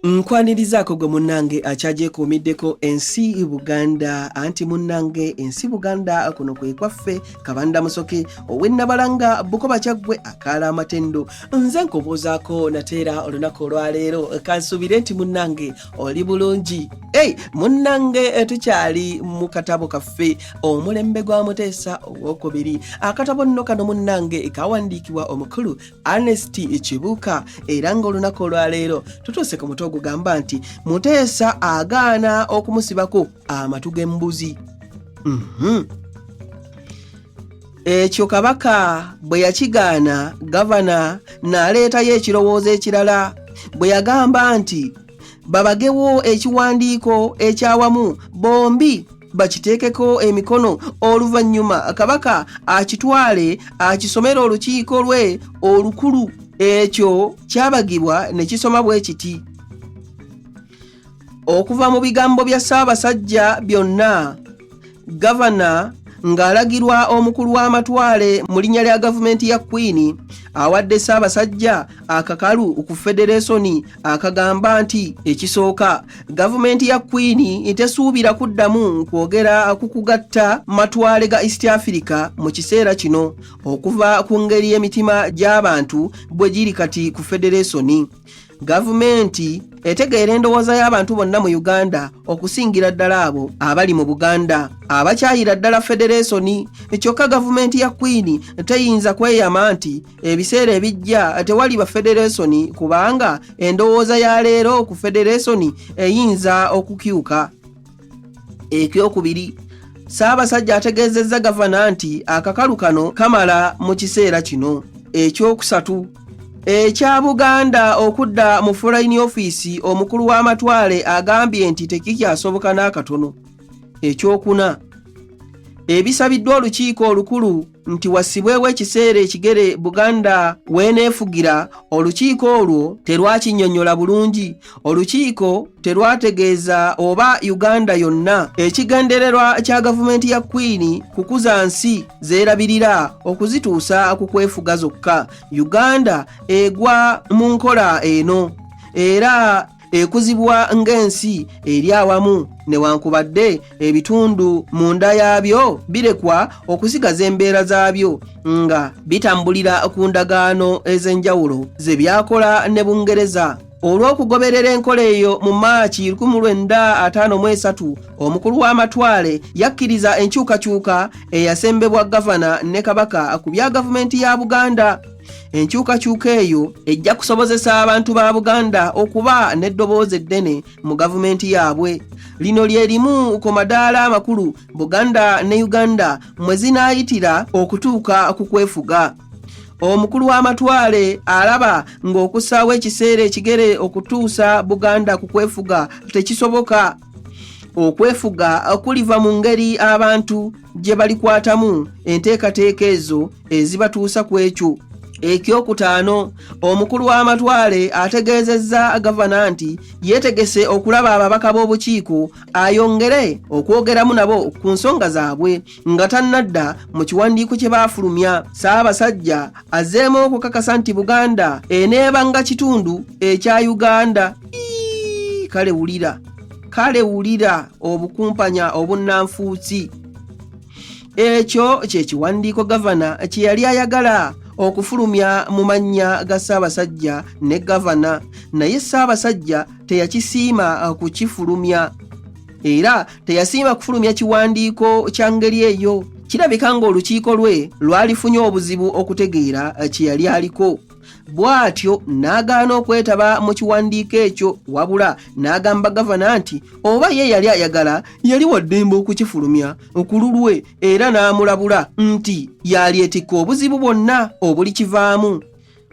Nkwanirizaako gwe munnange akyagyekuumiddeko ensi Buganda anti munnange ensi Buganda kuno kwe kwaffe Kabanda Musoke ow'Ennabalanga Bukoba Kyaggwe akaala amatendo nze nkobozaako nateera olunaku olwaleero kansuubire nti munnange oli bulungi. Munnange tukyali mu katabo kaffe omulembe gwa Muteesa owokubiri. Akatabo nno kano munnange kawandiikibwa omukulu Ernest Kibuuka era ng'olunaku olwaleero tutuuse ku muto gugamba nti Muteesa agaana okumusibako amatu g'embuzi. Ekyo Kabaka bwe yakigaana, gavana n'aleetayo ekirowoozo ekirala bwe yagamba nti babagewo ekiwandiiko ekyawamu bombi bakiteekeko emikono, oluvannyuma Kabaka akitwale akisomera olukiiko lwe olukulu. Ekyo kyabagibwa ne kisoma bwe kiti: okuva mu bigambo bya Ssaabasajja byonna, gavana ng'alagirwa omukulu w'amatwale mu linnya lya gavumenti ya Queen awadde Ssaabasajja akakalu ku Federation akagamba nti ekisooka, gavumenti ya Queen tesuubira kuddamu kwogera ku kugatta matwale ga East Africa mu kiseera kino okuva ku ngeri y'emitima gy'abantu bwe giri kati ku Federation. Gavumenti etegeera endowooza y'abantu bonna mu Uganda okusingira ddala abo abali mu Buganda abakyayira ddala Federation. Kyokka gavumenti ya Queen teyinza kweyama nti ebiseera ebijja tewaliba Federation kubanga endowooza ya leero ku Federation eyinza okukyuka. Ekyokubiri, Ssaabasajja ategeezezza gavana nti akakalu kano kamala mu kiseera kino. Ekyokusatu, ekya Buganda okudda mu Foreign Office omukulu w'amatwale agambye nti tekikyasoboka n'akatono. Ekyokuna, ebisabiddwa olukiiko olukulu nti wassibwewo ekiseera ekigere Buganda weeneefugira, olukiiko olwo terwakinnyonnyola bulungi. Olukiiko terwategeeza oba Uganda yonna ekigendererwa kya gavumenti ya Queen kukuza nsi zeerabirira okuzituusa ku kwefuga zokka. Uganda egwa mu nkola eno era ekuzibwa ng'ensi eri awamu newankubadde ebitundu munda yaabyo birekwa okusigaza embeera zaabyo nga bitambulira ku ndagaano ez'enjawulo ze byakola ne Bungereza. Olw'okugoberera enkola eyo mu Maachi 1953 omukulu w'amatwale yakkiriza enkyukakyuka eyasembebwa gavana ne Kabaka ku bya gavumenti ya Buganda. Enkyukakyuka eyo ejja kusobozesa abantu ba Buganda okuba n'eddoboozi eddene mu gavumenti yaabwe. Lino lye limu ku madaala amakulu Buganda ne Uganda mwe zinaayitira okutuuka ku kwefuga. Omukulu w'amatwale alaba ng'okussaawo ekiseera ekigere okutuusa Buganda ku kwefuga tekisoboka. Okwefuga kuliva mu ngeri abantu gye balikwatamu enteekateeka ezo ezibatuusa ku ekyo. Ekyokutaano, omukulu w'amatwale ategeezezza gavana nti yeetegese okulaba ababaka b'obukiiko ayongere okwogeramu nabo ku nsonga zaabwe nga tannadda mu kiwandiiko kye baafulumya. Ssaabasajja azzeemu okukakasa nti Buganda eneeba nga kitundu ekya Uganda. Kale wulira obukumpanya obunnanfuusi. Ekyo kye kiwandiiko gavana kye yali ayagala okufulumya mu mannya ga Ssaabasajja ne gavana, naye Ssaabasajja teyakisiima kukifulumya era teyasiima kufulumya kiwandiiko kya ngeri eyo. Kirabika ng'olukiiko lwe lwalifunye obuzibu okutegeera kye yali aliko. Bw'atyo n'agaana okwetaba mu kiwandiiko ekyo wabula n'agamba gavana nti oba ye yali ayagala yali wa ddembe okukifulumya ku lulwe era n'amulabula nti yalyetikka obuzibu bwonna obulikivaamu.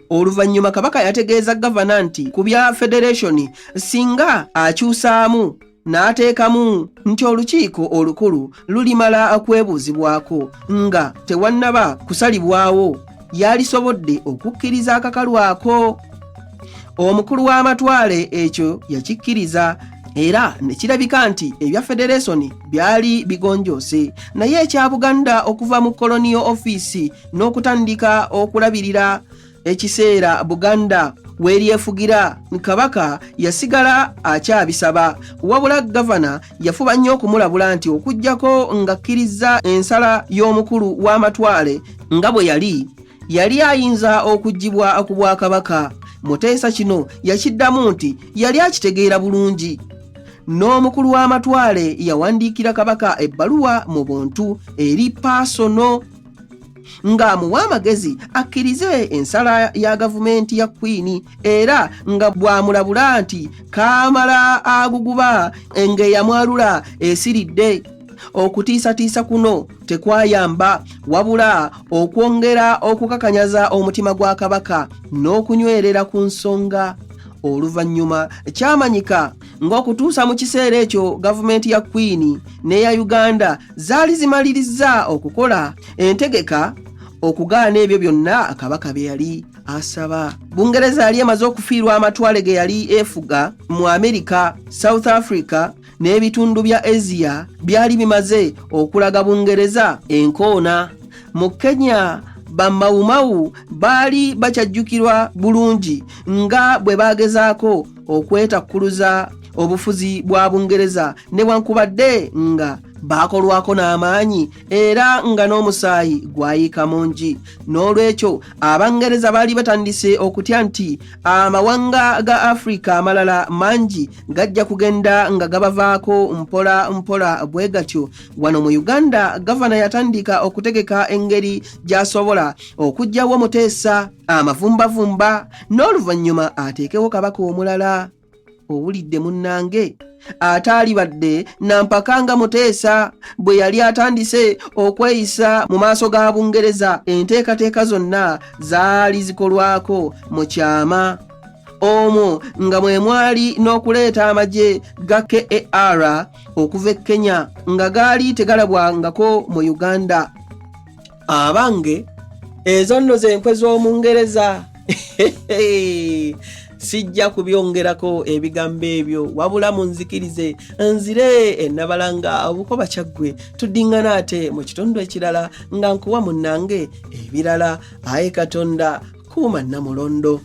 Oluvannyuma Kabaka yategeeza gavana nti ku bya Federation singa akyusaamu n'ateekamu nti olukiiko olukulu lulimala kwebuuzibwako nga tewannaba kusalibwawo, yalisobodde okukkiriza akakalu ako. Omukulu w'amatwale ekyo yakikkiriza era ne kirabika nti ebya Federation byali bigonjoose, naye ekya Buganda okuva mu Colonial Office n'okutandika okulabirira ekiseera Buganda weeryefugira kabaka yasigala akyabisaba, wabula gavana yafuba nnyo okumulabula nti okuggyako ng'akkiriza ensala y'omukulu w'amatwale nga bwe yali ayinza okuggibwa ku bwakabaka. Muteesa kino yakiddamu nti yali akitegeera bulungi. N'omukulu w'amatwale yawandiikira kabaka ebbaluwa mu buntu eri Paasono ng'amuwa amagezi akkirize ensala ya gavumenti ya Queen, era nga bw'amulabula nti kaamala aguguba ng'eyamwalula esiridde. Okutiisatiisa kuno tekwayamba, wabula okwongera okukakanyaza omutima gwa kabaka n'okunywerera ku nsonga. Oluvannyuma kyamanyika ng'okutuusa mu kiseera ekyo gavumenti ya Queen n'eya Uganda zaali zimaliriza okukola entegeka okugaana ebyo byonna kabaka bye yali asaba. Bungereza yali emaze okufiirwa amatwale ge yali efuga mu Amerika, South Africa n'ebitundu bya Asia byali bimaze okulaga Bungereza enkoona. Mu Kenya bamawumawu baali bakyajjukirwa bulungi nga bwe bagezaako okwetakkuluza obufuzi bwa Bungereza newankubadde nga baakolwako n'amaanyi era nga n'omusaayi gwayika mungi. N'olwekyo Abangereza baali batandise okutya nti amawanga ga Afrika amalala mangi gajja kugenda nga gabavaako mpola mpola bwe gatyo. Wano mu Uganda gavana yatandika okutegeka engeri gy'asobola okuggyawo Muteesa amavumbavumba n'oluvannyuma ateekewo kabaka omulala. Owulidde munnange, ataalibadde nampaka nga Muteesa bwe yali atandise okweyisa mu maaso ga Bungereza, enteekateeka zonna zaali zikolwako mu kyama. Omwo nga mwe mwali n'okuleeta amagye ga KAR okuva e Kenya nga gaali tegalabwangako mu Uganda. Abange, ezo nno z'enkwe z'Omungereza. Sijja kubyongerako ebigambo ebyo, wabula munzikirize nzire ennabalanga obukoba kyaggwe tuddingana ate mu kitundu ekirala nga nkuwa munnange ebirala. Aye Katonda kuuma Namulondo.